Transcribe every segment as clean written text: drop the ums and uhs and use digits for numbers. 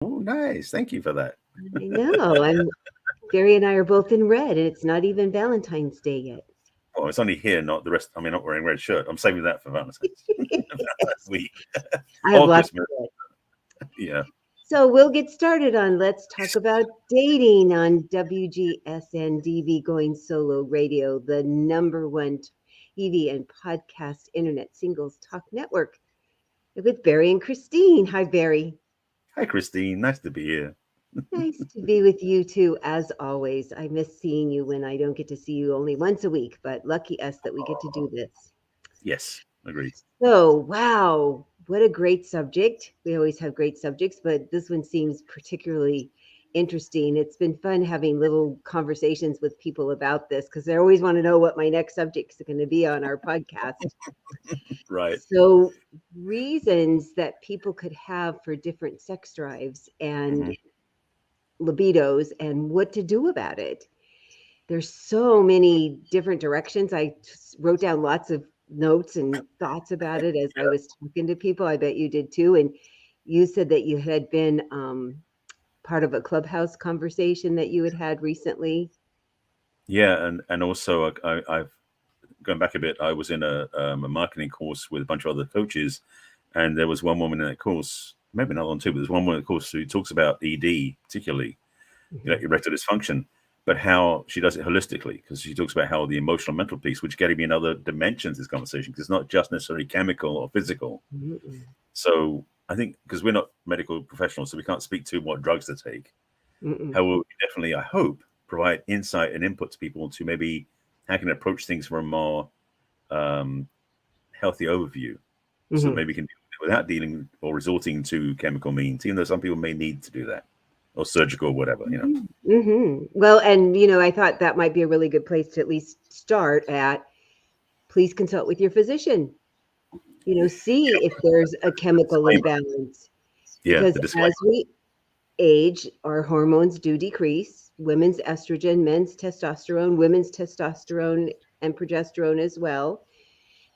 Oh, nice. Thank you for that. I know. Barry and I are both in red, and it's not even Valentine's Day yet. Well, it's only here, not the rest. I mean, not wearing red shirt. I'm saving that for Valentine's, Valentine's Yes, week I have or lots Christmas. of red. Yeah. So we'll get started on Let's Talk About Dating on WGSN-DB Going Solo Radio, the #1 TV and podcast internet singles talk network with Barry and Christine. Hi, Barry. Hi, Christine. Nice to be here. Nice to be with you too, as always. I miss seeing you when I don't get to see you only once a week, but lucky us that we get to do this. Yes, agreed. So, wow, what a great subject. We always have great subjects, but this one seems particularly interesting. It's been fun having little conversations with people about this because they always want to know what my next subjects are going to be on our podcast. Right. So, reasons that people could have for different sex drives and Hmm. libidos and what to do about it. There's so many different directions. I wrote down lots of notes and thoughts about it as I was talking to people. I bet you did too. And you said that you had been part of a clubhouse conversation that you had had recently. Yeah, and also I've going back a bit. I was in a marketing course with a bunch of other coaches, and there was one woman in that course, maybe another one too, but there's one woman in the course who talks about ED, particularly Mhm. erectile dysfunction, but how she does it holistically, because she talks about how the emotional mental piece, which gave me another dimension to this conversation, because it's not just necessarily chemical or physical. Mm-mm. So I think because we're not medical professionals, so we can't speak to what drugs to take. Mm-mm. However, we definitely, I hope, provide insight and input to people to maybe how can approach things from a more um, healthy overview, so that Mm-hmm. maybe we can do it without dealing or resorting to chemical means, even though some people may need to do that or surgical or whatever. Mm-hmm. Well, and I thought that might be a really good place to at least start at. Please consult with your physician. See if there's a chemical Disclaimer. imbalance Yeah, because the as disclaimer. we age, our hormones do decrease. Women's estrogen, men's testosterone, women's testosterone and progesterone as well.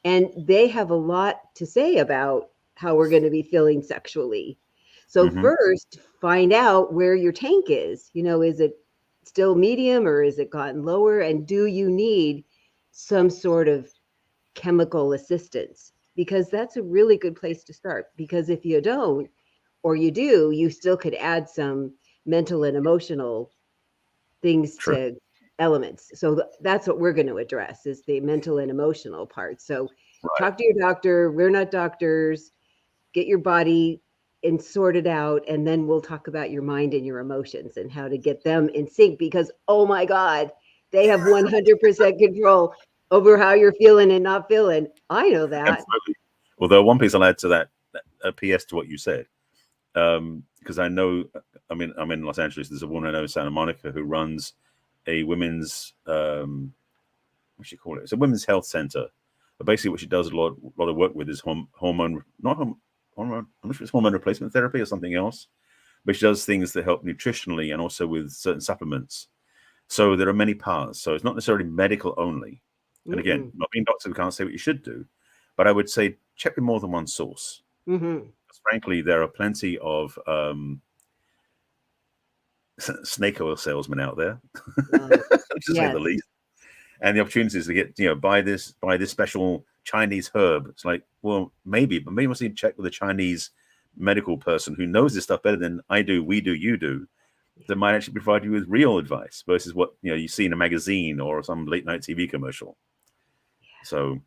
And they have a lot to say about how we're going to be feeling sexually. So, Hmm. first, find out where your tank is. Is it still medium or is it gotten lower? And do you need some sort of chemical assistance? Because that's a really good place to start. Because if you don't, or you do, you still could add some mental and emotional things True. to elements. So that's what we're going to address is the mental and emotional part. So Right. talk to your doctor. We're not doctors. Get your body and sort it out, and then we'll talk about your mind and your emotions and how to get them in sync. Because oh my God, they have 100% control over how you're feeling and not feeling. I know that. Absolutely. Although one piece I'll add to that, a PS to what you said, because I know, I mean, I'm in Los Angeles. There's a woman I know in Santa Monica who runs a women's, what should you call it? It's a women's health center. But basically, what she does a lot of work with is hormone, not hormone. I'm not sure it's hormone replacement therapy or something else. But she does things that help nutritionally and also with certain supplements. So there are many paths. So it's not necessarily medical only. And again, Mm-mm. not being doctor, we can't say what you should do, but I would say check with more than one source. Mm-hmm. Because frankly, there are plenty of snake oil salesmen out there, Oh, to say the yes. least. And the opportunities to get, buy this special Chinese herb. It's like, well, maybe, but maybe you must need to check with a Chinese medical person who knows this stuff better than I do, we do, you do, that might actually provide you with real advice versus what you see in a magazine or some late night TV commercial. So,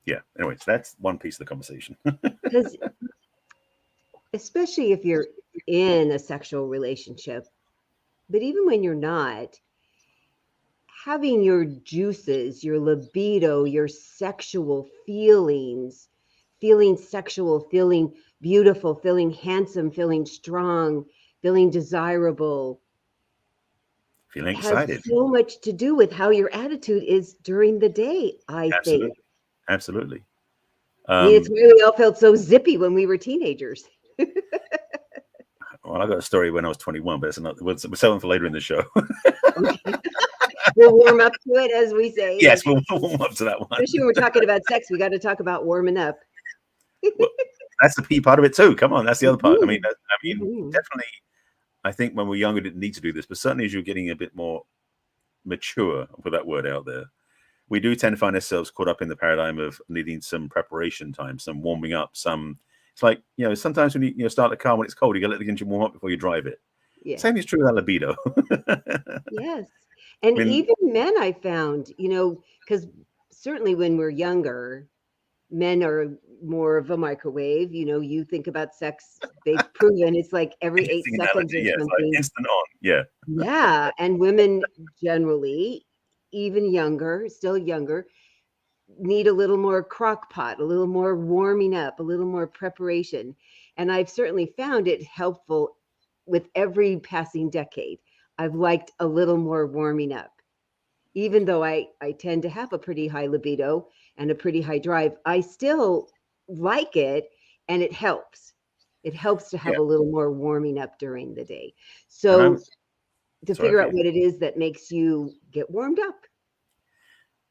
yeah. Anyways, that's one piece of the conversation. Because especially if you're in a sexual relationship, but even when you're not, having your juices, your libido, your sexual feelings, feeling sexual, feeling beautiful, feeling handsome, feeling strong, feeling desirable Feeling has excited. so much to do with how your attitude is during the day, I think. Absolutely. Absolutely. I mean, it's Um, why we all felt so zippy when we were teenagers. well, I got a story when I was 21, but it's another, we'll save them for later in the show. Okay. We'll warm up to it, as we say. Yes, we'll warm up to that one. Especially when we're talking about sex, we got to talk about warming up. Well, that's the P part of it too. Come on, that's the other part. I mean, Mhm. Mhm. definitely. I think when we're younger, didn't need to do this, but certainly as you're getting a bit more mature, I'll put that word out there, we do tend to find ourselves caught up in the paradigm of needing some preparation time, some warming up, it's like, sometimes when you start a car when it's cold, you got to let the engine warm up before you drive it. Yeah. Same is true with our libido. Yes. And I mean, even men, I found, because certainly when we're younger, men are more of a microwave. You think about sex, they've proven it's like every 8 interesting seconds analogy, or yeah, it's like something. instant on, yeah. Yeah. And women generally, even younger, still younger, need a little more crock pot, a little more warming up, a little more preparation. And I've certainly found it helpful with every passing decade. I've liked a little more warming up. Even though I tend to have a pretty high libido and a pretty high drive, I still like it, and it helps. It helps to have Yeah. a little more warming up during the day. And So to sorry, figure out what it is that makes you get warmed up.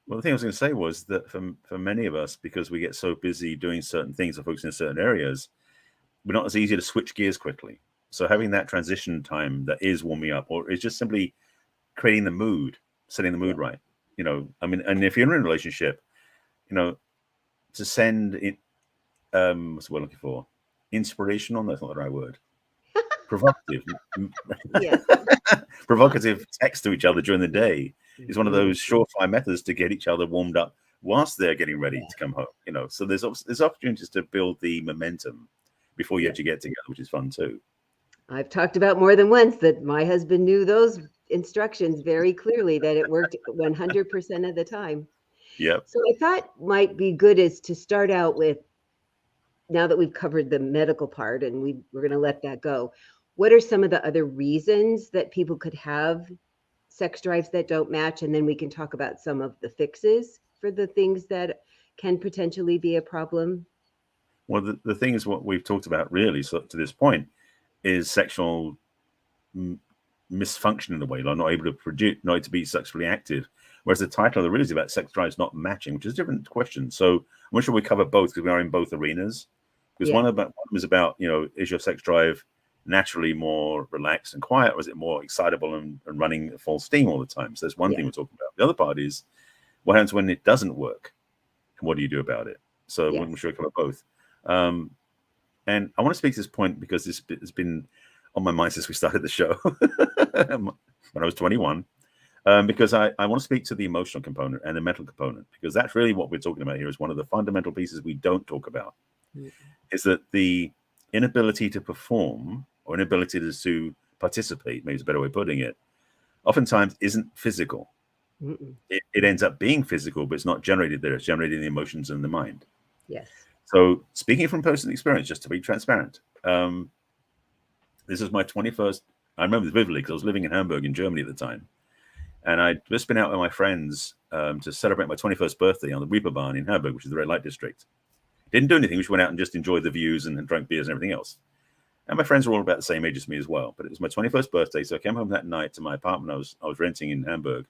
well, the thing I was going to say was that for many of us, because we get so busy doing certain things or focusing in certain areas, we're not as easy to switch gears quickly. So having that transition time that is warming up, or is just simply creating the mood, setting the mood right. I mean, and if you're in a relationship, to send it, what's the word I'm looking for? Inspirational? No, that's not the right word. Provocative. Yes. Provocative text to each other during the day is one of Mhm. those surefire methods to get each other warmed up whilst they're getting ready to come home. So there's opportunities to build the momentum before you Yeah. actually get together, which is fun too. I've talked about more than once that my husband knew those instructions very clearly, that it worked 100% of the time. Yep. So I thought might be good is to start out with, now that we've covered the medical part and we're going to let that go, what are some of the other reasons that people could have sex drives that don't match? And then we can talk about some of the fixes for the things that can potentially be a problem. Well, the thing is, what we've talked about really, so to this point, is sexual misfunction in a way, like not able to produce, not able to be sexually active. Whereas the title of the really is about sex drives not matching, which is a different question. So I'm not sure we cover both because we are in both arenas. Because Yeah. one is about, is your sex drive naturally more relaxed and quiet, or is it more excitable and running full steam all the time? So that's one thing we're talking about. The other part is what happens when it doesn't work, and what do you do about it? So Yes. I'm sure we cover both. And I want to speak to this point because this has been on my mind since we started the show when I was 21. Because I want to speak to the emotional component and the mental component, because that's really what we're talking about here. Is one of the fundamental pieces we don't talk about. Is that the inability to perform or inability to participate, maybe is a better way of putting it, oftentimes isn't physical. It ends up being physical, but it's not generated there. It's generated in the emotions and the mind. Yes. So speaking from personal experience, just to be transparent, this is my 21st. I remember this vividly because I was living in Hamburg in Germany at the time. And I'd just been out with my friends to celebrate my 21st birthday on the Reeperbahn in Hamburg, which is the red light district. Didn't do anything. We just went out and just enjoyed the views and drank beers and everything else. And my friends were all about the same age as me as well. But it was my 21st birthday, so I came home that night to my apartment I was renting in Hamburg.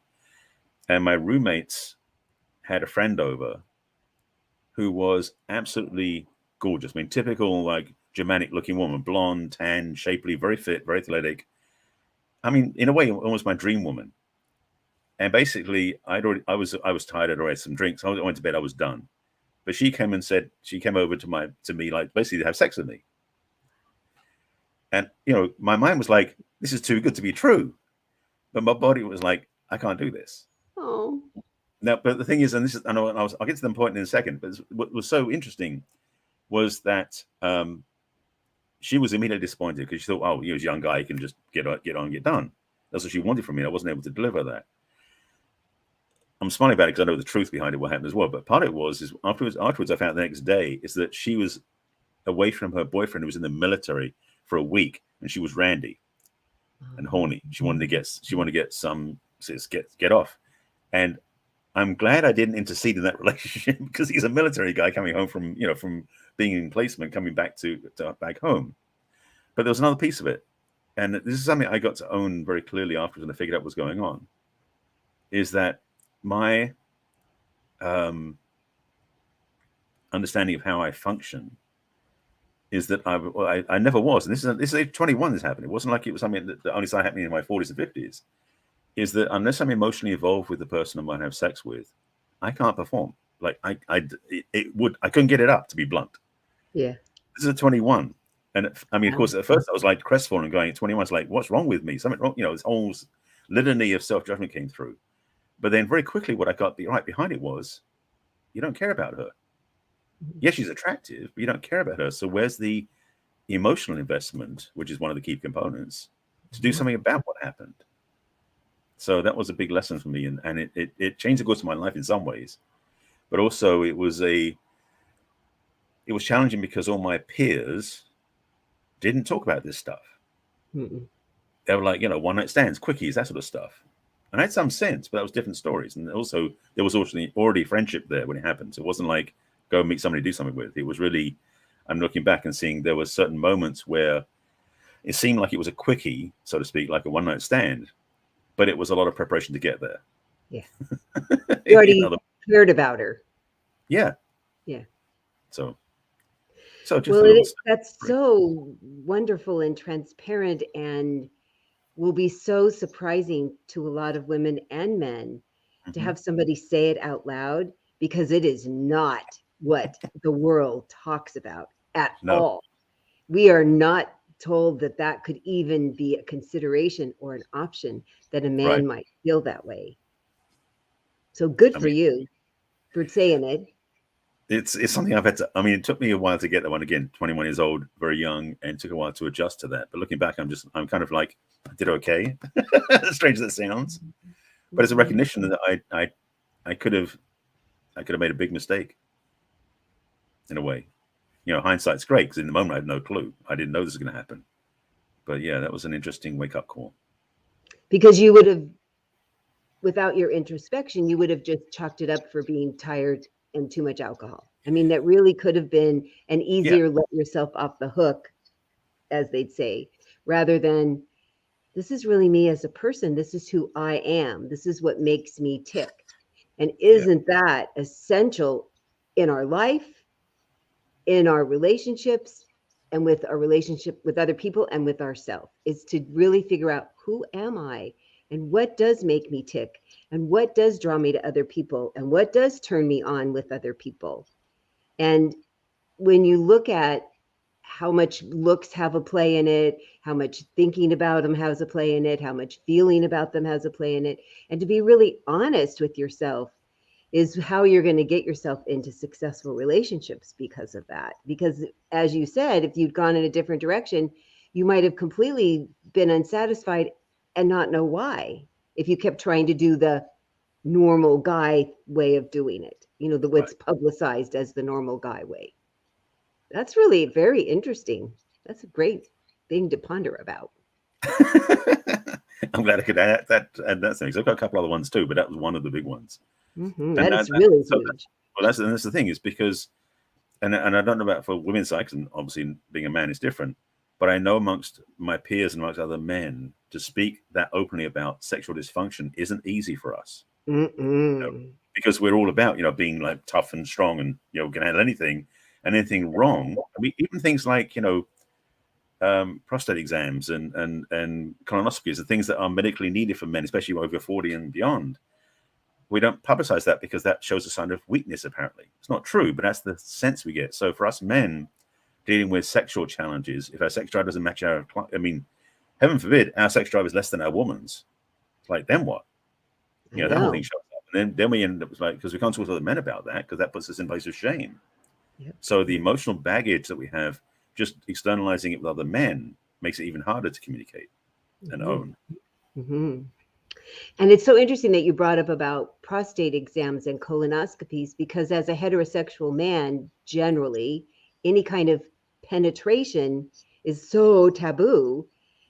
And my roommates had a friend over who was absolutely gorgeous. I mean, typical like Germanic-looking woman, blonde, tan, shapely, very fit, very athletic. I mean, in a way, almost my dream woman. And basically, I was tired. I'd already had some drinks. I went to bed. I was done. But she came over to me like basically to have sex with me. And my mind was like, this is too good to be true. But my body was like, I can't do this. Oh. Now, but the thing is, and this is, I'll get to the point in a second. But what was so interesting was that she was immediately disappointed because she thought, oh, he was a young guy, he can just get on, get done. That's what she wanted from me. I wasn't able to deliver that. I'm smiling about it because I know the truth behind it, what happened as well. But part of it is afterwards I found out the next day is that she was away from her boyfriend who was in the military for a week, and she was randy and horny. She wanted to get some get off. And I'm glad I didn't intercede in that relationship because he's a military guy coming home from being in placement, coming back to back home. But there was another piece of it, and this is something I got to own very clearly afterwards when I figured out what was going on. Is that my understanding of how I function is that I never was, and this is age 21 this happened. It wasn't like it was something that only started happening in my 40s and 50s. Is that unless I'm emotionally involved with the person I might have sex with, I can't perform. Like I couldn't get it up, to be blunt. Yeah. This is a 21. And I mean, of course, Wow. at first I was like crestfallen going at 21. It's like, what's wrong with me? Something wrong, this whole litany of self-judgment came through. But then very quickly, what I got right behind it was, you don't care about her. Yes, she's attractive, but you don't care about her. So where's the emotional investment, which is one of the key components, to do something about what happened? So that was a big lesson for me. And it changed the course of my life in some ways. But also it was challenging because all my peers didn't talk about this stuff. Mm-mm. They were like, one night stands, quickies, that sort of stuff. And I had some sense, but that was different stories. And also, there was already friendship there when it happened. So it wasn't like go meet somebody to do something with. It was really, I'm looking back and seeing there were certain moments where it seemed like it was a quickie, so to speak, like a one night stand, but it was a lot of preparation to get there. Yeah. You already cared about her. Yeah. Yeah. So just that's so wonderful and transparent, and will be so surprising to a lot of women and men to have somebody say it out loud, because it is not what the world talks about at all. We are not told that could even be a consideration or an option, that a man might feel that way. So good for you for saying it. It's something I've had to, it took me a while to get that one. Again, 21 years old, very young, and took a while to adjust to that. But looking back, I'm kind of like, I did okay. As strange as that sounds, but it's a recognition that I could have made a big mistake in a way. Hindsight's great, because in the moment I had no clue. I didn't know this was going to happen. But yeah, that was an interesting wake-up call. Because you would have, without your introspection, you would have just chalked it up for being tired and too much alcohol. I mean, that really could have been an easier let yourself off the hook, as they'd say, rather than, this is really me as a person. This is who I am. This is what makes me tick. And isn't that essential in our life, in our relationships, and with our relationship with other people and with ourselves, is to really figure out, who am I, and what does make me tick, and what does draw me to other people, and what does turn me on with other people. And when you look at how much looks have a play in it, how much thinking about them has a play in it, how much feeling about them has a play in it, and to be really honest with yourself, is how you're going to get yourself into successful relationships because of that. Because as you said, if you'd gone in a different direction, you might have completely been unsatisfied and not know why, if you kept trying to do the normal guy way of doing it, what's publicized as the normal guy way. That's really very interesting. That's a great thing to ponder about. I'm glad I could add that thing. So I've got a couple other ones too, but that was one of the big ones. That is really huge. That's the thing, is because, and I don't know about for women's side, and obviously being a man is different, but I know amongst my peers and amongst other men, to speak that openly about sexual dysfunction isn't easy for us. Because we're all about, being like tough and strong and, can handle anything, and anything wrong. I mean, even things like, prostate exams and colonoscopies, and things that are medically needed for men, especially over 40 and beyond. We don't publicize that because that shows a sign of weakness, apparently. It's not true, but that's the sense we get. So for us men dealing with sexual challenges, if our sex drive doesn't match our, heaven forbid, our sex drive is less than our woman's, it's like, then what? That whole thing shows up. And then we end up because we can't talk to other men about that, because that puts us in a place of shame. So the emotional baggage that we have, just externalizing it with other men, makes it even harder to communicate and own. And it's so interesting that you brought up about prostate exams and colonoscopies, because as a heterosexual man, generally, any kind of penetration is so taboo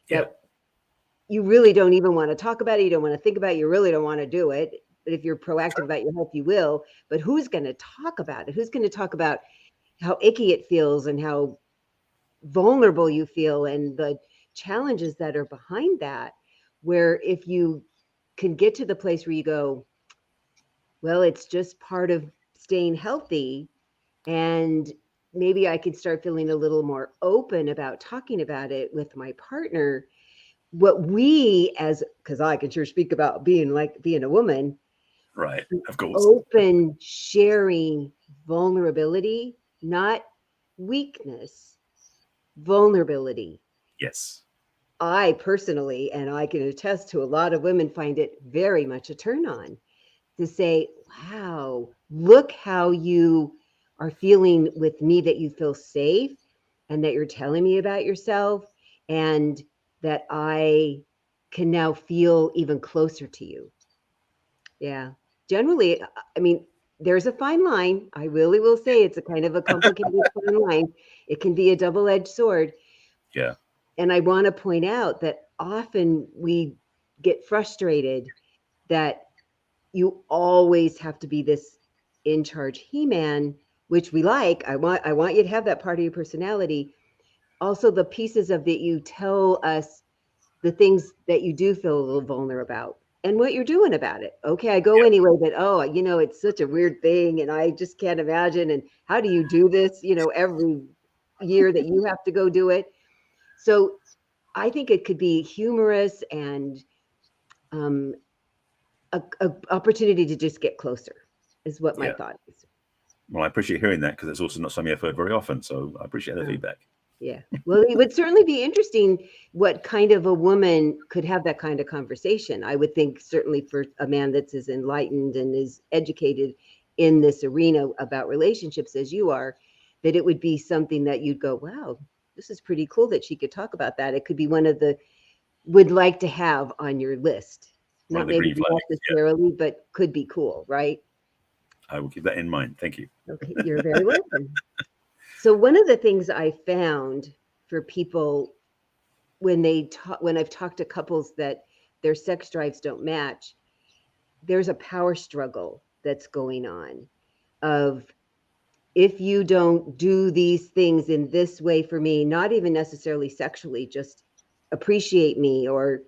that you really don't even want to talk about it. You don't want to think about it. You really don't want to do it. But if you're proactive about your health, you will. But who's going to talk about it? Who's going to talk about how icky it feels and how vulnerable you feel and the challenges that are behind that? Where if you can get to the place where you go, well, it's just part of staying healthy, and maybe I could start feeling a little more open about talking about it with my partner. What we as, because I can sure speak about being a woman, Right. Of course. open, sharing vulnerability, not weakness, vulnerability. Yes. I personally, and I can attest to a lot of women, find it very much a turn on to say, wow, look how you are feeling with me, that you feel safe and that you're telling me about yourself, and that I can now feel even closer to you. Yeah. Generally, I mean, there's a fine line. I really will say it's a kind of a complicated fine line. It can be a double-edged sword. Yeah. And I want to point out that often we get frustrated that you always have to be this in charge he-man, which we like. I want you to have that part of your personality. Also, the pieces of that you tell us the things that you do feel a little vulnerable about and what you're doing about it. Okay, I go Yeah. anyway, but oh, it's such a weird thing and I just can't imagine. And how do you do this, every year that you have to go do it? So I think it could be humorous and um, a opportunity to just get closer is what my Yeah. thought is. Well, I appreciate hearing that, because it's also not something I've heard very often. So I appreciate the Oh, feedback. yeah. Well, it would certainly be interesting what kind of a woman could have that kind of conversation. I would think certainly for a man that's as enlightened and is educated in this arena about relationships as you are, that it would be something that you'd go, wow, this is pretty cool that she could talk about that. It could be one of the would like to have on your list. One of Not the maybe green flags. Yeah. necessarily, but could be cool, right? I will keep that in mind. Thank you. Okay, you're very welcome. So one of the things I found for people when I've talked to couples that their sex drives don't match, there's a power struggle that's going on of, if you don't do these things in this way for me, not even necessarily sexually, just appreciate me or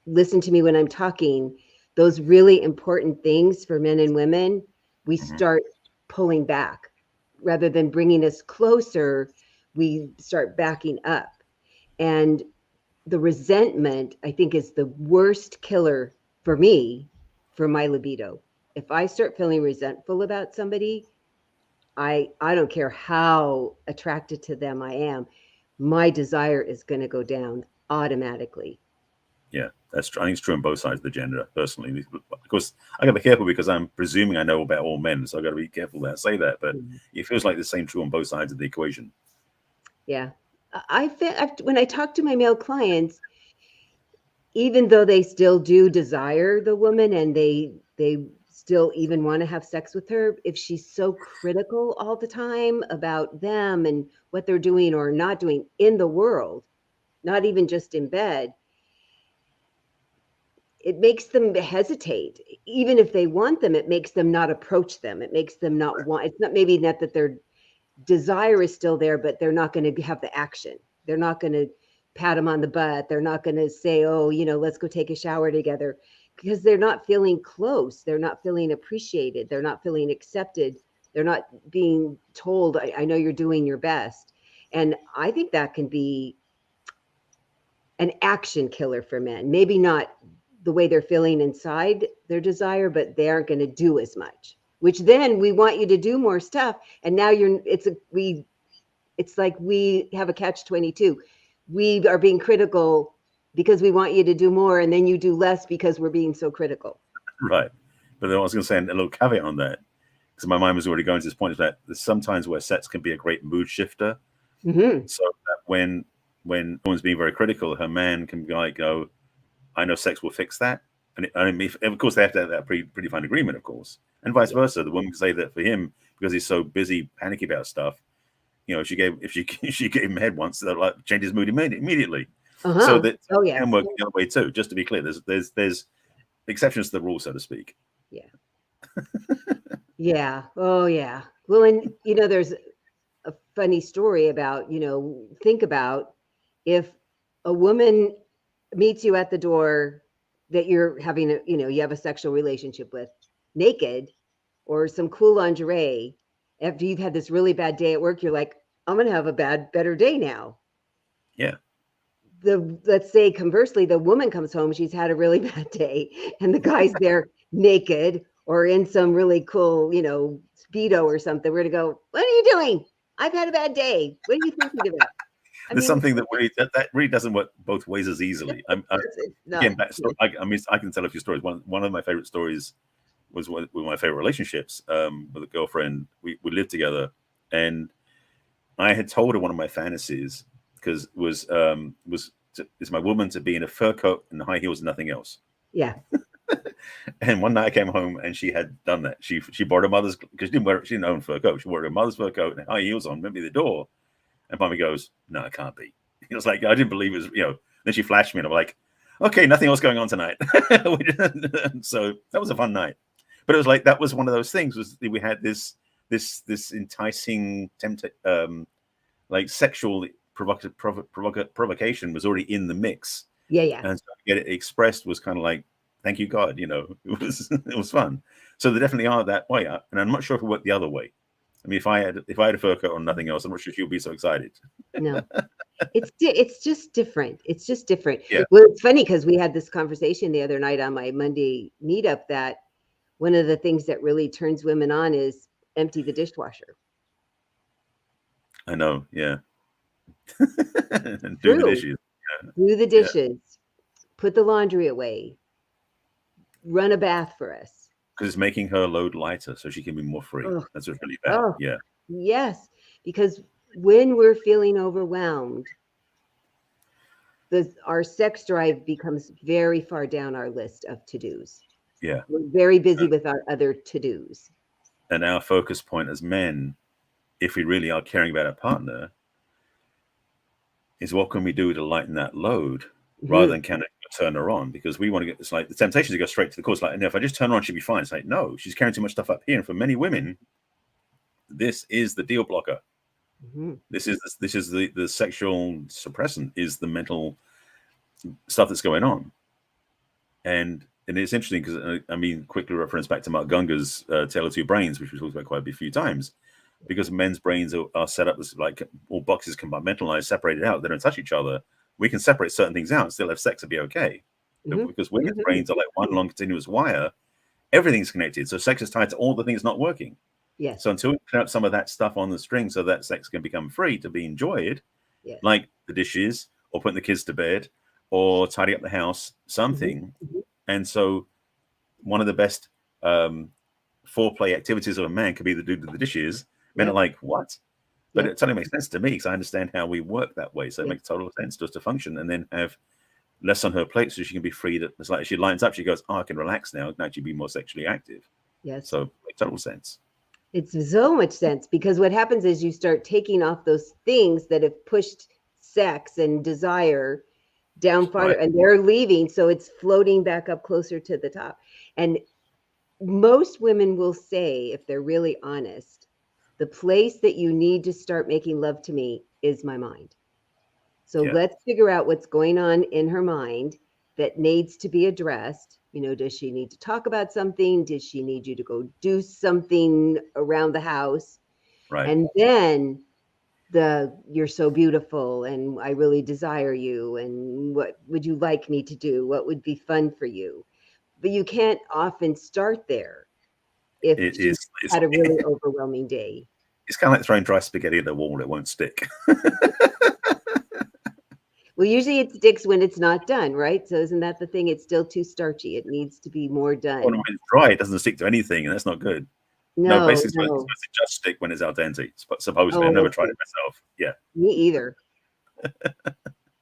listen to me when I'm talking, those really important things for men and women, we Hmm. start pulling back. Rather than bringing us closer, we start backing up. And the resentment, I think, is the worst killer for me, for my libido. If I start feeling resentful about somebody, I don't care how attracted to them I am, my desire is going to go down automatically. Yeah, that's true. I think it's true on both sides of the gender, personally. Of course, I got to be careful, because I'm presuming I know about all men, so I got to be careful that I say that. But Mhm. it feels like the same true on both sides of the equation. Yeah. When I talk to my male clients, even though they still do desire the woman and they still even want to have sex with her, if she's so critical all the time about them and what they're doing or not doing in the world, not even just in bed, it makes them hesitate. Even if they want them, it makes them not approach them. It makes them not want. It's not maybe not that their desire is still there, but they're not going to have the action. They're not going to pat them on the butt. They're not going to say, oh, let's go take a shower together, because they're not feeling close. They're not feeling appreciated. They're not feeling accepted. They're not being told, I know you're doing your best. And I think that can be an action killer for men. Maybe not the way they're feeling inside their desire, but they aren't going to do as much. Which then we want you to do more stuff, and now it's like we have a catch-22. We are being critical because we want you to do more, and then you do less because we're being so critical. Right. But then I was going to say a little caveat on that, because my mind was already going to this point, is that there's sometimes where sex can be a great mood shifter. Mm-hmm. So that when a woman's being very critical, her man can go, I know sex will fix that. And of course, they have to have that predefined agreement, of course. And vice Yeah. versa. The woman can say that for him, because he's so busy, panicky about stuff, if she gave him head once, that'll like change his mood immediately. So Uh-huh. that Oh it yeah. can work the other way too. Just to be clear, there's exceptions to the rule, so to speak. Yeah. Yeah. Oh yeah. Well, and there's a funny story about, think about if a woman meets you at the door that you're having you have a sexual relationship with, naked or some cool lingerie, after you've had this really bad day at work, you're like, I'm going to have a better day now. Yeah. Let's say conversely, the woman comes home, she's had a really bad day, and the guy's there naked or in some really cool, Speedo or something. We're going to go, what are you doing? I've had a bad day. What are you thinking about? There's something that really doesn't work both ways as easily. Again, I can tell a few stories. One of my favorite stories was one of my favorite relationships with a girlfriend. We lived together, and I had told her one of my fantasies because is my woman to be in a fur coat and high heels and nothing else. Yeah. And one night I came home and she had done that. She borrowed her mother's, because she didn't own fur coat. She wore her mother's fur coat and high heels on, went to the door, and mommy goes, "No, it can't be." It was like, I didn't believe it was, Then she flashed me and I'm like, okay, nothing else going on tonight. So that was a fun night. But it was like, that was one of those things, was we had this enticing like sexual provocation was already in the mix. Yeah. And so to get it expressed was kind of like, thank you, God, it was fun. So there definitely are that way. And I'm not sure if it worked the other way. I mean, if I had a fur coat on nothing else, I'm not sure she'll be so excited. No, it's just different. It's just different. Yeah. Well, it's funny because we had this conversation the other night on my Monday meetup that one of the things that really turns women on is empty the dishwasher. I know. Yeah. And do the dishes. Yeah. Do the dishes. Put the laundry away. Run a bath for us. Because it's making her load lighter so she can be more free. Oh. That's what's really bad. Oh. Yeah. Yes, because when we're feeling overwhelmed, our sex drive becomes very far down our list of to-dos. Yeah. We're very busy with our other to-dos. And our focus point as men, if we really are caring about our partner, is what can we do to lighten that load rather than kind of turn her on? Because we want to it's like the temptation to go straight to the course. Like, no, if I just turn her on, she'll be fine. It's like, no, she's carrying too much stuff up here. And for many women, this is the deal blocker. This is the sexual suppressant, is the mental stuff that's going on. And it's interesting because I mean, quickly reference back to Mark Gunger's Tale of Two Brains, which we talked about quite a few times, because men's brains are set up as like all boxes compartmentalized, separated out. They don't touch each other. We can separate certain things out and still have sex and be okay. Because women's brains are like one long continuous wire. Everything's connected. So sex is tied to all the things not working. Yes. So until we put out some of that stuff on the string so that sex can become free to be enjoyed, like the dishes or putting the kids to bed or tidying up the house, something. And so one of the best foreplay activities of a man could be to do the dishes. Men are like, what? But it totally makes sense to me because I understand how we work that way. So it makes total sense to us to function and then have less on her plate so she can be free. It's like she lines up, she goes, oh, I can relax now and actually be more sexually active. Yes. So it makes total sense. It's so much sense because what happens is you start taking off those things that have pushed sex and desire down farther and they're leaving. So it's floating back up closer to the top. And most women will say, if they're really honest, the place that you need to start making love to me is my mind. So let's figure out what's going on in her mind that needs to be addressed. Does she need to talk about something? Does she need you to go do something around the house? Right. And then you're so beautiful and I really desire you. And what would you like me to do? What would be fun for you? But you can't often start there if she's had a really overwhelming day. It's kind of like throwing dry spaghetti at the wall. It won't stick. Well, usually it sticks when it's not done, right? So isn't that the thing? It's still too starchy. It needs to be more done. When it's dry, it doesn't stick to anything, and that's not good. No, basically, it's supposed to just stick when it's al dente. Supposedly, I've never tried it myself. Yeah. Me either.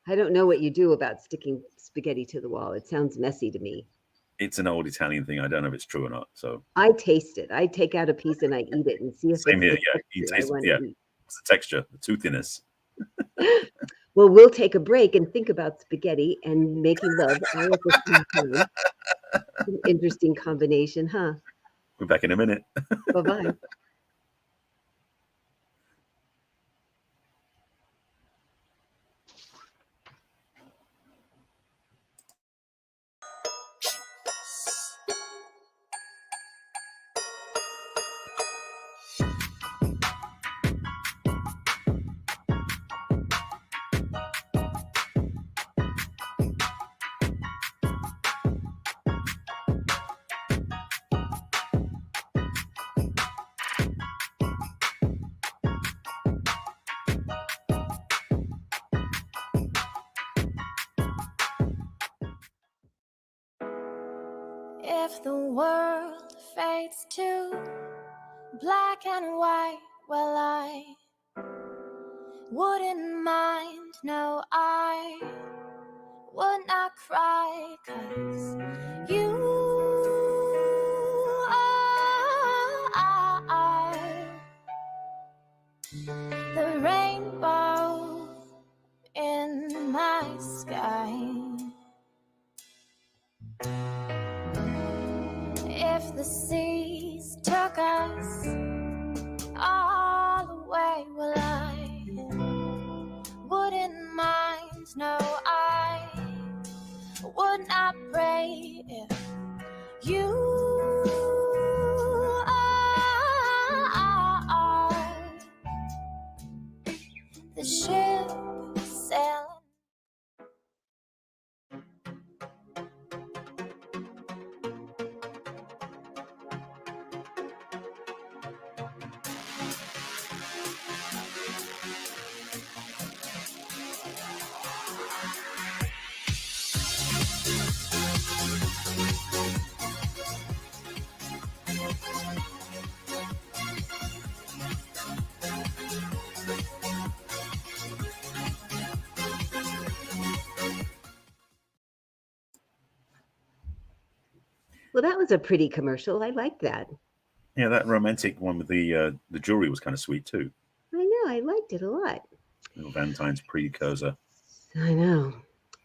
I don't know what you do about sticking spaghetti to the wall. It sounds messy to me. It's an old Italian thing. I don't know if it's true or not. So I taste it. I take out a piece and I eat it and see if same here. Yeah, you taste it. Yeah, it's the texture, the toothiness. Well, we'll take a break and think about spaghetti and making love all at the same time. An interesting combination, huh? We're back in a minute. Bye-bye. If the world fades to black and white, well, I wouldn't mind, no, I would not cry, 'cause you are the rainbow in my sky. If the seas took us all away, well, I wouldn't mind, no, I would not pray if you are the ship sailing. Well, that was a pretty commercial. I like that. Yeah, that romantic one with the jewelry was kind of sweet too. I know. I liked it a lot. Little Valentine's precursor. I know.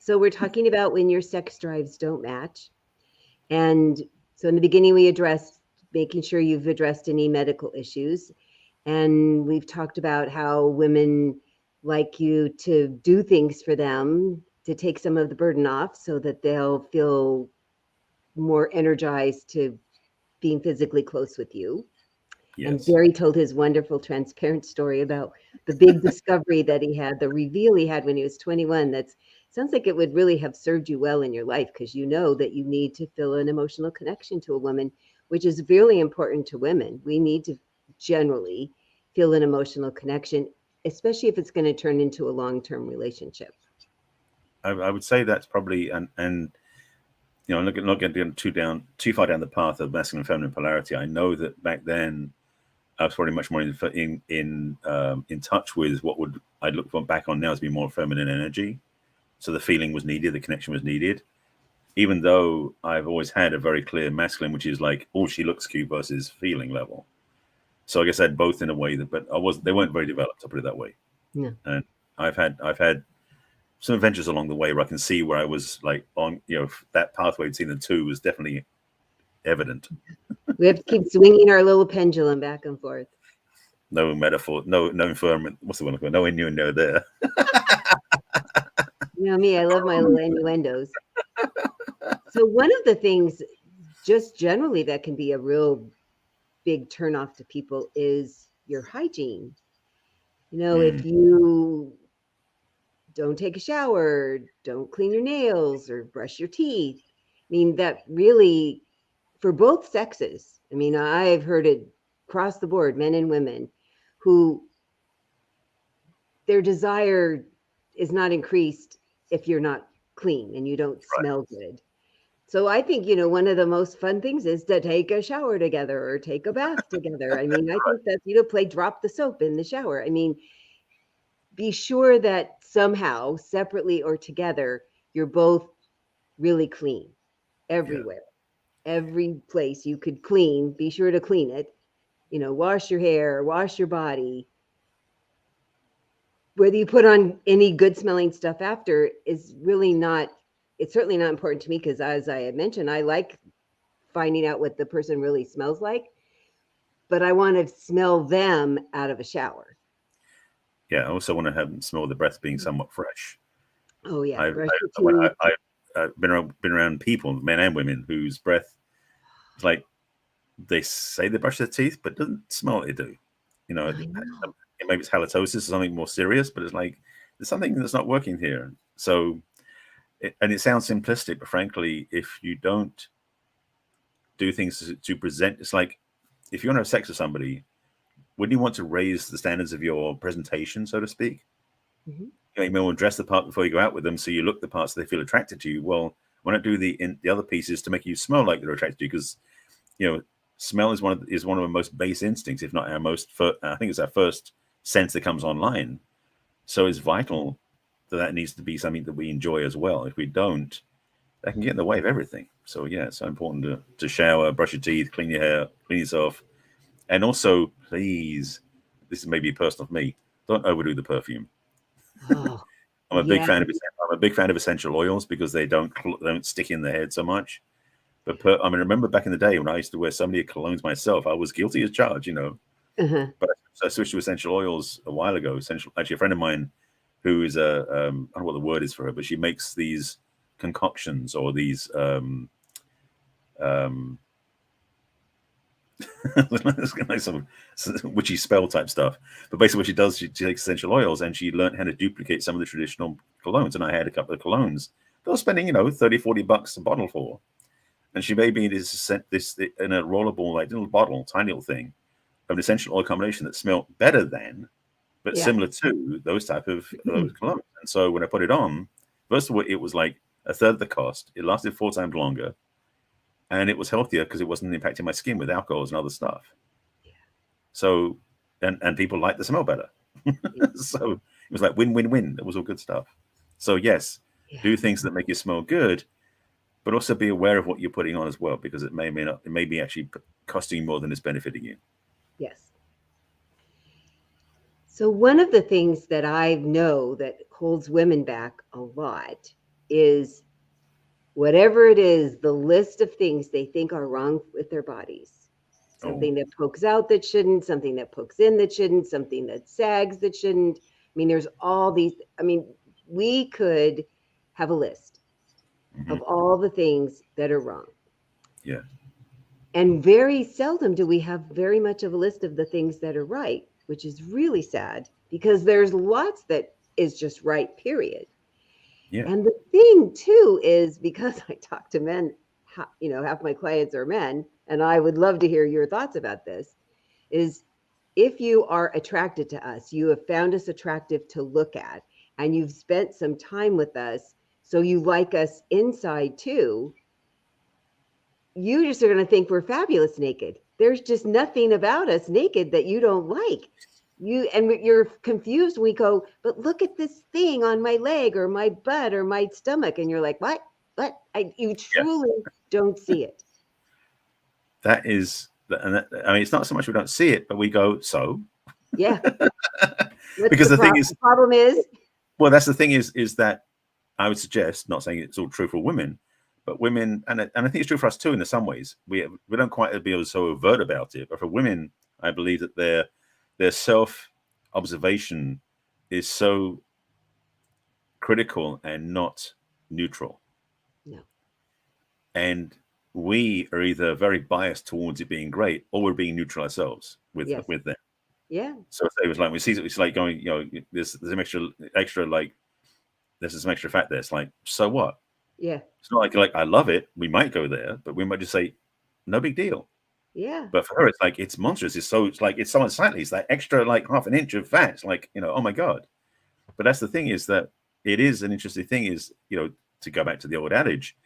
So we're talking about when your sex drives don't match. And so in the beginning, we addressed making sure you've addressed any medical issues. And we've talked about how women like you to do things for them to take some of the burden off so that they'll feel more energized to being physically close with you. Yes. And Barry told his wonderful, transparent story about the big discovery that he had, the reveal he had when he was 21. That sounds like it would really have served you well in your life, because you know that you need to feel an emotional connection to a woman, which is really important to women. We need to generally feel an emotional connection, especially if it's going to turn into a long-term relationship. I would say that's probably and you know, not getting too far down the path of masculine and feminine polarity. I know that back then I was probably much more in touch with what would I look back on now as being more feminine energy. So the feeling was needed, the connection was needed. Even though I've always had a very clear masculine, which is like, oh, she looks cute versus feeling level. So I guess I had both in a way that, but they weren't very developed. I'll put it that way. Yeah. And I've had some adventures along the way where I can see where I was like on, you know, that pathway between the two was definitely evident. We have to keep swinging our little pendulum back and forth. No metaphor, no inferment. What's the one called? No innuendo there. You know me, I love my little innuendos. So one of the things just generally that can be a real big turnoff to people is your hygiene. You know, if you don't take a shower, don't clean your nails or brush your teeth, I mean, that really, for both sexes, I mean, I've heard it across the board, men and women, who their desire is not increased if you're not clean and you don't smell good. So I think, you know, one of the most fun things is to take a shower together or take a bath together. I mean, I think that, you know, play drop the soap in the shower. I mean, be sure that somehow, separately or together, you're both really clean everywhere. Yeah. Every place you could clean, be sure to clean it. You know, wash your hair, wash your body. Whether you put on any good smelling stuff after is really not, it's certainly not important to me, because as I had mentioned, I like finding out what the person really smells like, but I want to smell them out of a shower. Yeah, I also want to have them smell the breath being somewhat fresh. Oh yeah, I've been around people, men and women, whose breath is like, they say they brush their teeth, but it doesn't smell like they do. You know, maybe it's halitosis or something more serious, but it's like there's something that's not working here. So, and it sounds simplistic, but frankly, if you don't do things to present, it's like if you want to have sex with somebody, wouldn't you want to raise the standards of your presentation, so to speak? Mm-hmm. You may want to dress the part before you go out with them, so you look the part so they feel attracted to you. Well, Why not do the other pieces to make you smell like they're attracted to you? Because, you know, smell is one of the most base instincts, if not our most. I think it's our first sense that comes online. So it's vital that needs to be something that we enjoy as well. If we don't, that can get in the way of everything. So yeah, it's so important to shower, brush your teeth, clean your hair, clean yourself, and also please, this is maybe personal for me, don't overdo the perfume. Oh, I'm a big yeah. fan of essential oils because they don't stick in the head so much. But I remember back in the day when I used to wear so many colognes myself, I was guilty as charged, you know. Uh-huh. But I switched to essential oils a while ago. Actually, a friend of mine who is I don't know what the word is for her, but she makes these concoctions or these like some witchy spell type stuff. But basically what she does, she takes essential oils and she learned how to duplicate some of the traditional colognes. And I had a couple of colognes that I was spending, $30-40 a bottle for. And she made me this in a rollerball, like little bottle, tiny little thing of an essential oil combination that smelled better than, but similar to those type of colognes. And so when I put it on, first of all, it was like a third of the cost. It lasted 4 times longer. And it was healthier because it wasn't impacting my skin with alcohols and other stuff. Yeah. So, and people like the smell better. So it was like win-win-win. It was all good stuff. So yes, do things that make you smell good, but also be aware of what you're putting on as well, because it may be actually costing you more than it's benefiting you. Yes. So one of the things that I know that holds women back a lot is whatever it is, the list of things they think are wrong with their bodies. Something that pokes out that shouldn't, something that pokes in that shouldn't, something that sags that shouldn't. I mean, there's all these. I mean, we could have a list of all the things that are wrong. Yeah. And very seldom do we have very much of a list of the things that are right, which is really sad because there's lots that is just right, period. Yeah. And the thing too is, because I talk to men, half my clients are men, and I would love to hear your thoughts about this, is if you are attracted to us, you have found us attractive to look at, and you've spent some time with us, so you like us inside too, you just are going to think we're fabulous naked. There's just nothing about us naked that you don't like. You're confused. We go, but look at this thing on my leg or my butt or my stomach. And you're like, what? You truly don't see it. That is, it's not so much we don't see it, but we go, so? Yeah. Because the thing is, the problem is, well, that's the thing is that I would suggest, not saying it's all true for women, but women, and I think it's true for us too in some ways. We don't quite be so overt about it, but for women, I believe that their self-observation is so critical and not neutral. No. And we are either very biased towards it being great, or we're being neutral ourselves with them. Yeah. So it was like we see it, it's like going, there's some extra like there's some extra fat there. It's like, so what? Yeah. It's not like I love it. We might go there, but we might just say, no big deal. Yeah. But for her, it's like it's monstrous. It's so unsightly. It's like extra like half an inch of fat. It's like, oh my God. But that's the thing, is that it is an interesting thing, is, to go back to the old adage,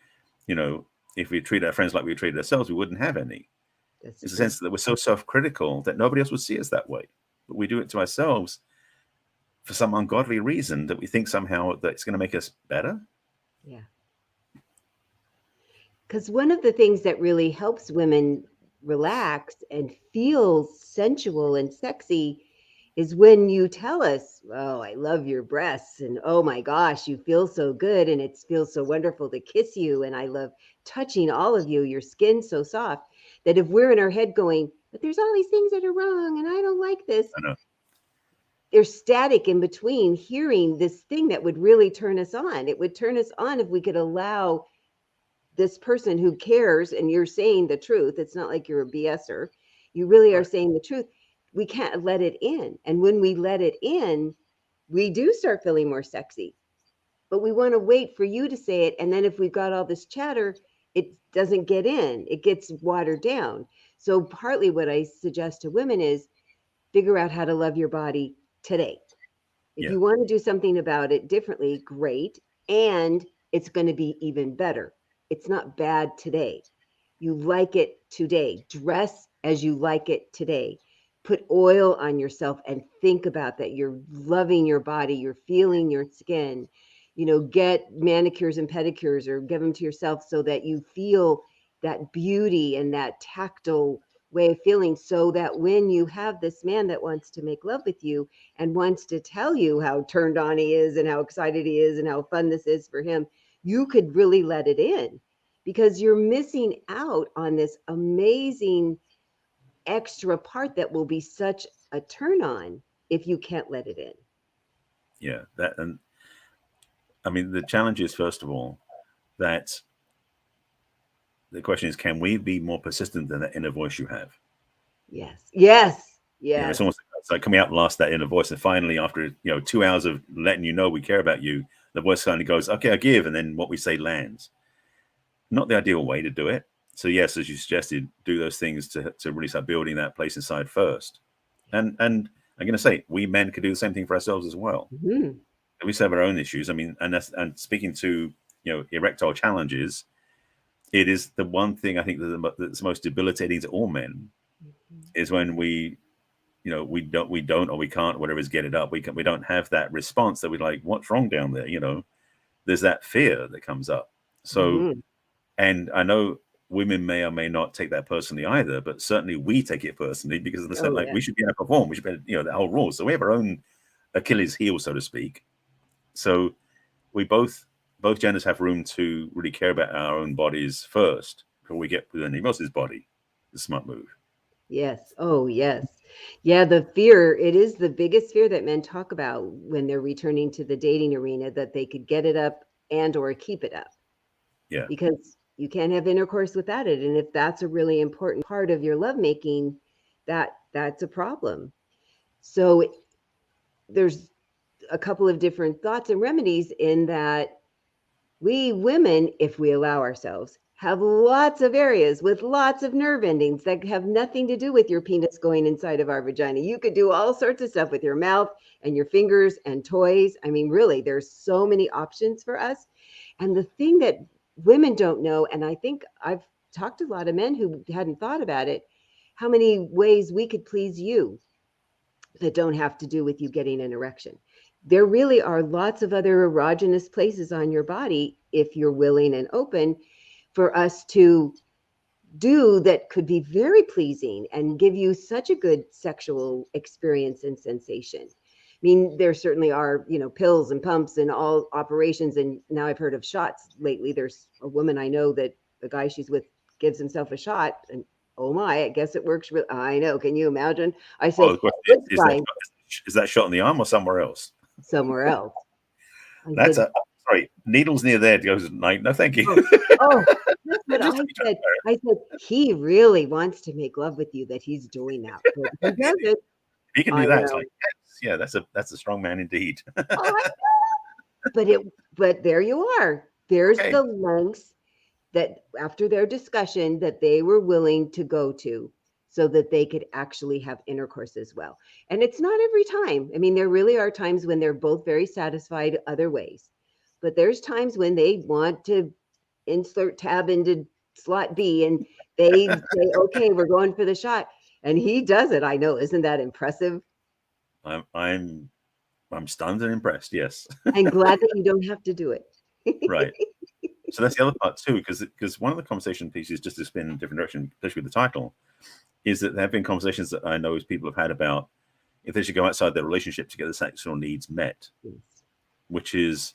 if we treat our friends like we treated ourselves, we wouldn't have any. It's a sense that we're so self-critical that nobody else would see us that way. But we do it to ourselves for some ungodly reason that we think somehow that it's going to make us better. Yeah. Because one of the things that really helps women relax and feel sensual and sexy is when you tell us, oh, I love your breasts, and oh my gosh, you feel so good, and it feels so wonderful to kiss you, and I love touching all of you, your skin's so soft, that if we're in our head going, but there's all these things that are wrong, and I don't like this, I know. There's static in between hearing this thing that would really turn us on. It would turn us on if we could allow this person who cares, and you're saying the truth. It's not like you're a BSer. You really are saying the truth. We can't let it in. And when we let it in, we do start feeling more sexy. But we want to wait for you to say it. And then if we've got all this chatter, it doesn't get in. It gets watered down. So partly what I suggest to women is figure out how to love your body today. If you want to do something about it differently, great. And it's going to be even better it's not bad today. You like it today. Dress as you like it today. Put oil on yourself and think about that. You're loving your body, you're feeling your skin. Get manicures and pedicures or give them to yourself so that you feel that beauty and that tactile way of feeling, so that when you have this man that wants to make love with you and wants to tell you how turned on he is and how excited he is and how fun this is for him, you could really let it in, because you're missing out on this amazing extra part that will be such a turn on if you can't let it in. Yeah, that, and I mean, the challenge is, first of all, that the question is, can we be more persistent than that inner voice you have? Yes. It's almost like coming out and lost that inner voice, and finally, after 2 hours of letting you know we care about you, the voice finally goes, "Okay, I give," and then what we say lands. Not the ideal way to do it. So yes, as you suggested, do those things to really start building that place inside first. And I'm going to say, we men could do the same thing for ourselves as well. Mm-hmm. We still have our own issues. I mean, and speaking to erectile challenges, it is the one thing I think that's most debilitating to all men, is when we don't or we can't, whatever is, get it up. We don't have that response that we're like, what's wrong down there? There's that fear that comes up. So, and I know women may or may not take that personally either, but certainly we take it personally, because of the same, we should be able to perform. We should be, the whole rule. So we have our own Achilles heel, so to speak. So we both genders have room to really care about our own bodies first before we get with anyone else's body. The smart move. Yes. Oh, yes. Yeah, the fear, it is the biggest fear that men talk about when they're returning to the dating arena, that they could get it up and or keep it up. Yeah. Because you can't have intercourse without it. And if that's a really important part of your lovemaking, that's a problem. So there's a couple of different thoughts and remedies in that. We women, if we allow ourselves, have lots of areas with lots of nerve endings that have nothing to do with your penis going inside of our vagina. You could do all sorts of stuff with your mouth and your fingers and toys. I mean, really, there's so many options for us. And the thing that women don't know, and I think I've talked to a lot of men who hadn't thought about it, how many ways we could please you that don't have to do with you getting an erection. There really are lots of other erogenous places on your body, if you're willing and open, for us to do that could be very pleasing and give you such a good sexual experience and sensation. I mean, there certainly are, pills and pumps and all operations. And now I've heard of shots lately. There's a woman I know that the guy she's with gives himself a shot, and oh my, I guess it works. I know. Can you imagine? I said, is that shot in the arm or somewhere else? Somewhere else. Sorry, needles near there goes at night. No, thank you. Oh, that's what I said. I said, he really wants to make love with you, that he's doing that. But he does it. He can do that. It's like, yes, yeah, that's a strong man indeed. But there you are. There's the lengths that, after their discussion, that they were willing to go to, so that they could actually have intercourse as well. And it's not every time. I mean, there really are times when they're both very satisfied other ways. But there's times when they want to insert tab into slot B and they say, okay, we're going for the shot. And he does it. I know. Isn't that impressive? I'm stunned and impressed. Yes. I'm glad that you don't have to do it. Right. So that's the other part too, because one of the conversation pieces, just to spin in a different direction, especially with the title, is that there have been conversations that I know people have had about if they should go outside their relationship to get the sexual needs met, which is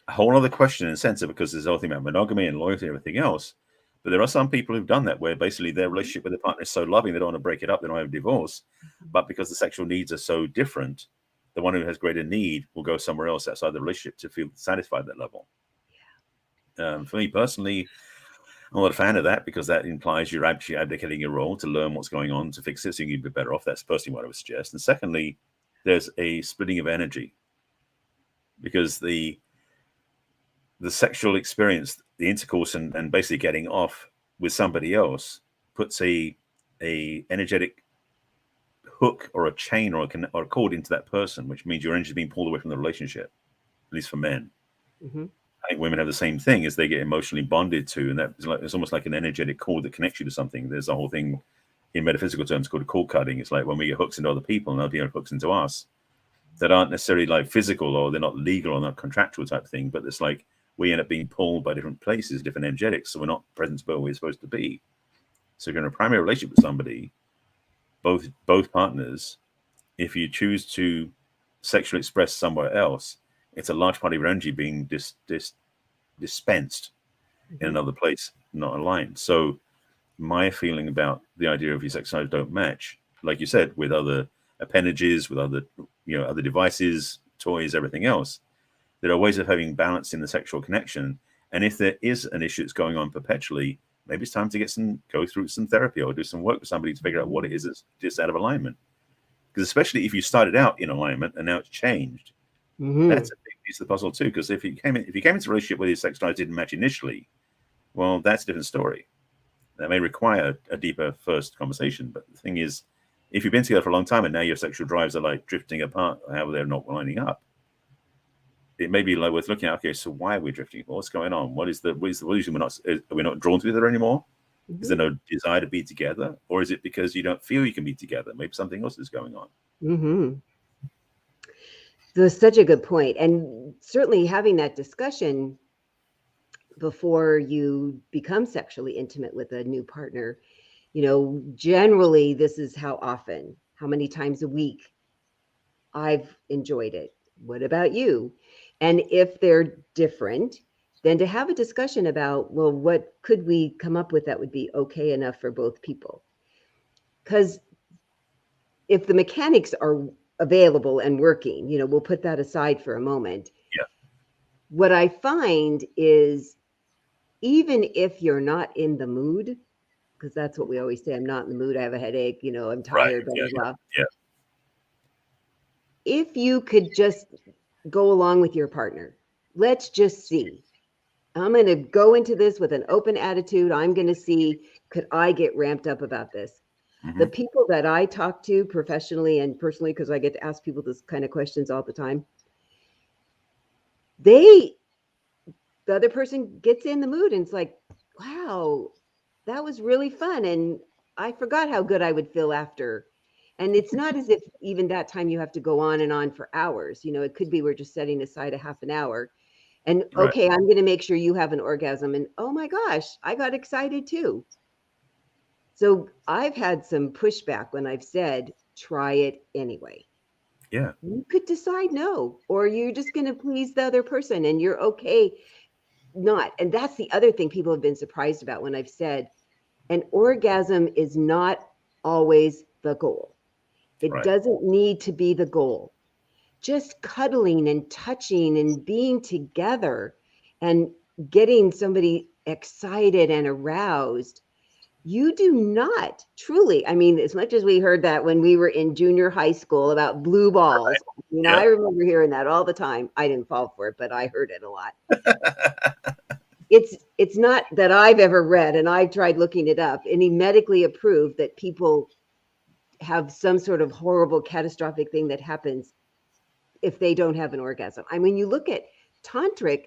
a whole other question in a sense, because there's the whole thing about monogamy and loyalty and everything else. But there are some people who've done that, where basically their relationship with their partner is so loving, they don't want to break it up, they don't have a divorce. But because the sexual needs are so different, the one who has greater need will go somewhere else outside the relationship to feel satisfied at that level. For me personally, I'm not a fan of that, because that implies you're actually abdicating your role to learn what's going on to fix it, so you can be better off. That's personally what I would suggest. And secondly, there's a splitting of energy, because the sexual experience, the intercourse, and basically getting off with somebody else puts a energetic hook or a chain or a cord into that person, which means your energy is being pulled away from the relationship, at least for men. think women have the same thing, as they get emotionally bonded to, and that is like, it's almost like an energetic cord that connects you to something. There's a whole thing in metaphysical terms called cord cutting. It's like when we get hooks into other people and other people hooks into us that aren't necessarily like physical, or they're not legal or not contractual type thing, but it's like we end up being pulled by different places, different energetics, so we're not present where we're supposed to be. So if you're in a primary relationship with somebody, both partners, if you choose to sexually express somewhere else, it's a large part of your energy being dispensed in another place, not aligned. So my feeling about the idea of your sex drives don't match, like you said, with other appendages, with other, other devices, toys, everything else. There are ways of having balance in the sexual connection. And if there is an issue that's going on perpetually, maybe it's time to go through some therapy or do some work with somebody to figure out what it is that's just out of alignment. Because especially if you started out in alignment and now it's changed, that's a big piece of the puzzle too. Because if you came into a relationship where your sex drives didn't match initially, well, that's a different story. That may require a deeper first conversation. But the thing is, if you've been together for a long time and now your sexual drives are like drifting apart, how they're not lining up, it may be like worth looking at. Okay, so why are we drifting? What's going on? What is the reason we're not drawn to each other anymore? Is there no desire to be together, or is it because you don't feel you can be together? Maybe something else is going on. That's such a good point, and certainly having that discussion before you become sexually intimate with a new partner. Generally, this is how many times a week I've enjoyed it. What about you? And if they're different, then to have a discussion about, well, what could we come up with that would be okay enough for both people? Because if the mechanics are available and working, we'll put that aside for a moment. Yeah. What I find is, even if you're not in the mood, because that's what we always say, I'm not in the mood, I have a headache, I'm tired, blah, blah, blah. Yeah. If you could just go along with your partner, let's just see. I'm going to go into this with an open attitude. I'm going to see, could I get ramped up about this? The people that I talk to professionally and personally, because I get to ask people this kind of questions all the time, the other person gets in the mood and it's like, wow, that was really fun. And I forgot how good I would feel after. And it's not as if even that time you have to go on and on for hours. It could be we're just setting aside a half an hour. And okay, I'm going to make sure you have an orgasm. And oh my gosh, I got excited too. So I've had some pushback when I've said, try it anyway. Yeah. You could decide no, or you're just going to please the other person and you're okay not. And that's the other thing people have been surprised about when I've said an orgasm is not always the goal. It doesn't need to be the goal. Just cuddling and touching and being together and getting somebody excited and aroused. You do not truly, as much as we heard that when we were in junior high school about blue balls, I remember hearing that all the time. I didn't fall for it, but I heard it a lot. It's not that I've ever read, and I've tried looking it up, any medically approved that people have some sort of horrible catastrophic thing that happens if they don't have an orgasm. You look at tantric,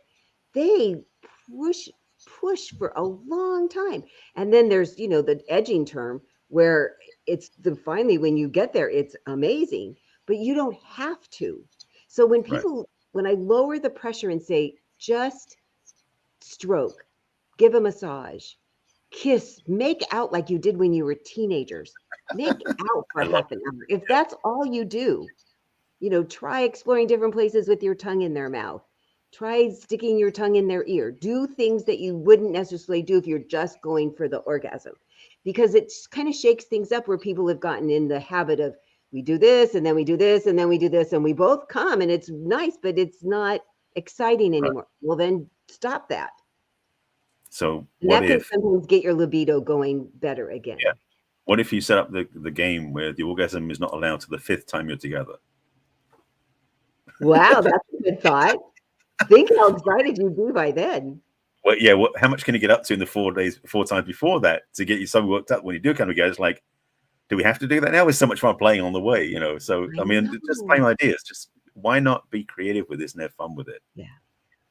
they push for a long time. And then there's, the edging term where it's finally when you get there, it's amazing, but you don't have to. So when when I lower the pressure and say, just stroke, give a massage, kiss, make out like you did when you were teenagers, make out for half an hour. If that's all you do, try exploring different places with your tongue in their mouth. Try sticking your tongue in their ear. Do things that you wouldn't necessarily do if you're just going for the orgasm, because it kind of shakes things up where people have gotten in the habit of, we do this and then we do this and then we do this and we both come and it's nice, but it's not exciting anymore. Well, then stop that. So that can sometimes get your libido going better again. Yeah. What if you set up the game where the orgasm is not allowed to the 5th time you're together? Wow, that's a good thought. Think how excited you'd be by then. Well, yeah. How much can you get up to in the 4 times before that to get you so worked up when you do come together? It's like, do we have to do that now? It's so much fun playing on the way, So just playing ideas. Just why not be creative with this and have fun with it? Yeah.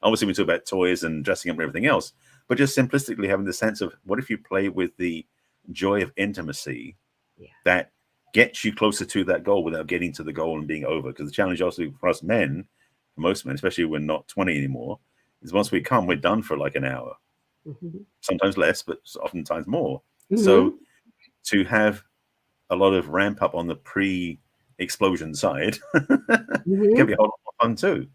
Obviously, we talk about toys and dressing up and everything else, but just simplistically having the sense of what if you play with the joy of intimacy that gets you closer to that goal without getting to the goal and being over. Because the challenge also for us men, for most men, especially when we're not 20 anymore, is once we come, we're done for like an hour. Sometimes less, but oftentimes more. So to have a lot of ramp up on the pre-explosion side can be a whole lot more fun too.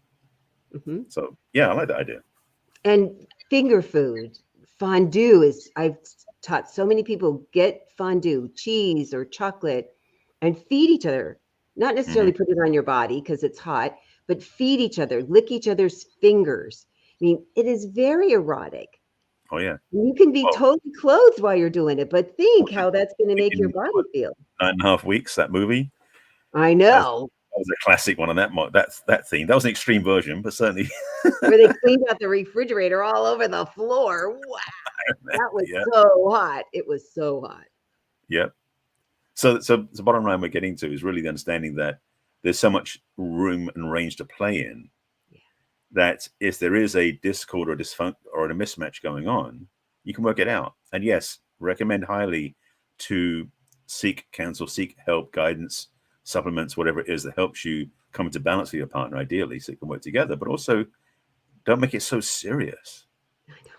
So yeah, I like that idea. And finger food, fondue is, I've taught so many people, get fondue, cheese or chocolate, and feed each other. Not necessarily put it on your body because it's hot, but feed each other, lick each other's fingers. I mean, it is very erotic. Oh yeah. You can be totally clothed while you're doing it, but think how that's going to make your body feel. 9.5 Weeks, that movie. I know. That was a classic one on that theme. That was an extreme version, but certainly where they cleaned out the refrigerator all over the floor. Wow. That was so hot. It was so hot. Yep. So the bottom line we're getting to is really the understanding that there's so much room and range to play in that if there is a discord or or a mismatch going on, you can work it out. And yes, recommend highly to seek counsel, seek help, guidance, supplements, whatever it is that helps you come into balance with your partner, ideally, so you can work together. But also, don't make it so serious. I know.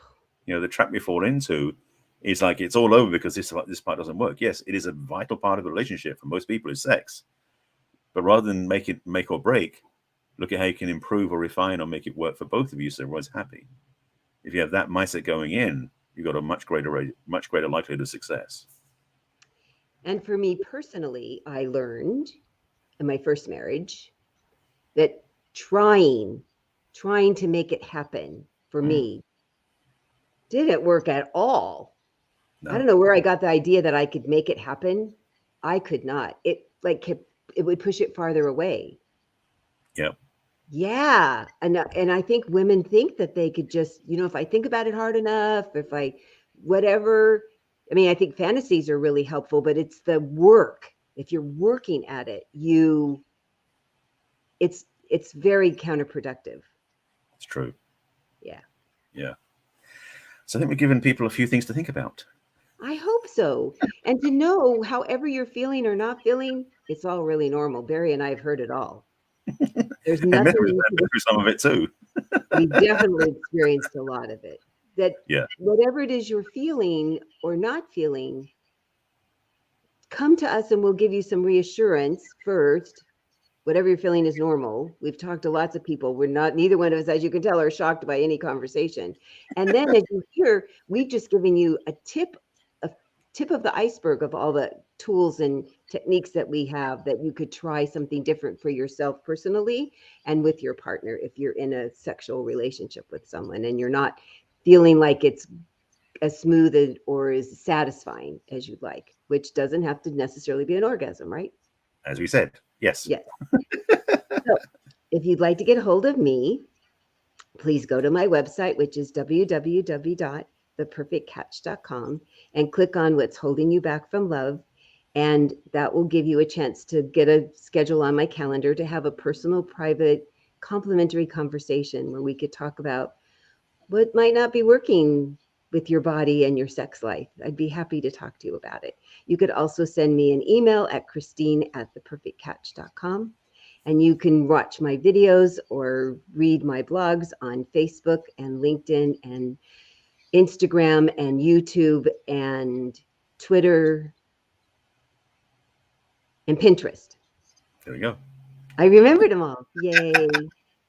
You know, the trap we fall into is like it's all over because this part doesn't work. Yes, it is a vital part of the relationship for most people is sex. But rather than make it make or break, look at how you can improve or refine or make it work for both of you so everyone's happy. If you have that mindset going in, you've got a much greater likelihood of success. And for me personally, I learned in my first marriage that trying to make it happen for me didn't work at all. No. I don't know where I got the idea that I could make it happen. I could not. It would push it farther away. Yep. Yeah. And I think women think that they could just, if I think about it hard enough, whatever. I mean, I think fantasies are really helpful, but it's the work. If you're working at it, it's very counterproductive. It's true. Yeah. Yeah. So I think we're giving people a few things to think about. I hope so. And to know however you're feeling or not feeling, it's all really normal. Barry and I have heard it all. There's nothing. Through some of it too. We definitely experienced a lot of it. That whatever it is you're feeling or not feeling, come to us and we'll give you some reassurance first. Whatever you're feeling is normal. We've talked to lots of people. Neither one of us, as you can tell, are shocked by any conversation. And then as you hear, we've just given you a tip of the iceberg of all the tools and techniques that we have that you could try something different for yourself personally and with your partner if you're in a sexual relationship with someone and you're not feeling like it's as smooth or as satisfying as you'd like, which doesn't have to necessarily be an orgasm, right? As we said, yes. Yes. So if you'd like to get a hold of me, please go to my website, which is www.theperfectcatch.com, and click on what's holding you back from love. And that will give you a chance to get a schedule on my calendar to have a personal, private, complimentary conversation where we could talk about what might not be working with your body and your sex life. I'd be happy to talk to you about it. You could also send me an email at christine@theperfectcatch.com. And you can watch my videos or read my blogs on Facebook and LinkedIn and Instagram and YouTube and Twitter and Pinterest. There we go. I remembered them all. Yay. There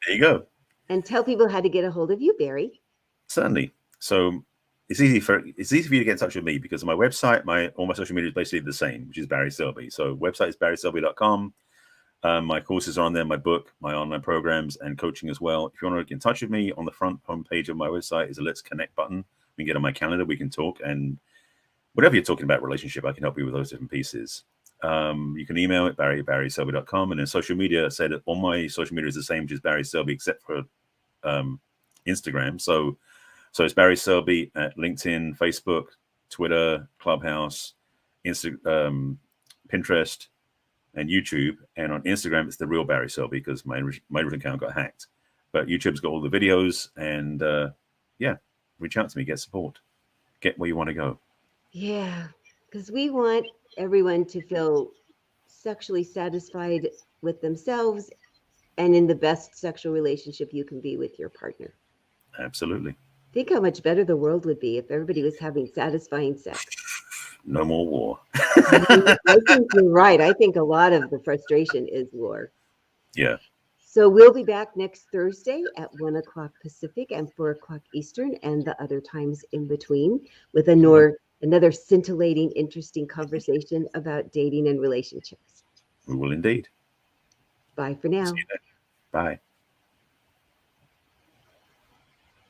you go. And tell people how to get a hold of you, Barry. Certainly. So it's easy for you to get in touch with me because my website, all my social media is basically the same, which is Barry Selby. So website is barryselby.com. My courses are on there, my book, my online programs, and coaching as well. If you want to get in touch with me, on the front homepage of my website is a Let's Connect button. We can get on my calendar, we can talk, and whatever you're talking about relationship, I can help you with those different pieces. You can email it, barryselby.com, and then social media, I said all my social media is the same, which is Barry Selby, except for Instagram. So it's Barry Selby at LinkedIn, Facebook, Twitter, Clubhouse, Pinterest, and YouTube. And on Instagram, it's the real Barry Selby because my original account got hacked. But YouTube's got all the videos, and yeah, reach out to me, get support, get where you want to go. Yeah, because we want everyone to feel sexually satisfied with themselves and in the best sexual relationship you can be with your partner. Absolutely. Think how much better the world would be if everybody was having satisfying sex. No more war. I think you're right. I think a lot of the frustration is war. Yeah. So we'll be back next Thursday at 1 o'clock Pacific and 4 o'clock Eastern and the other times in between with another scintillating, interesting conversation about dating and relationships. We will indeed. Bye for now. See you then. Bye.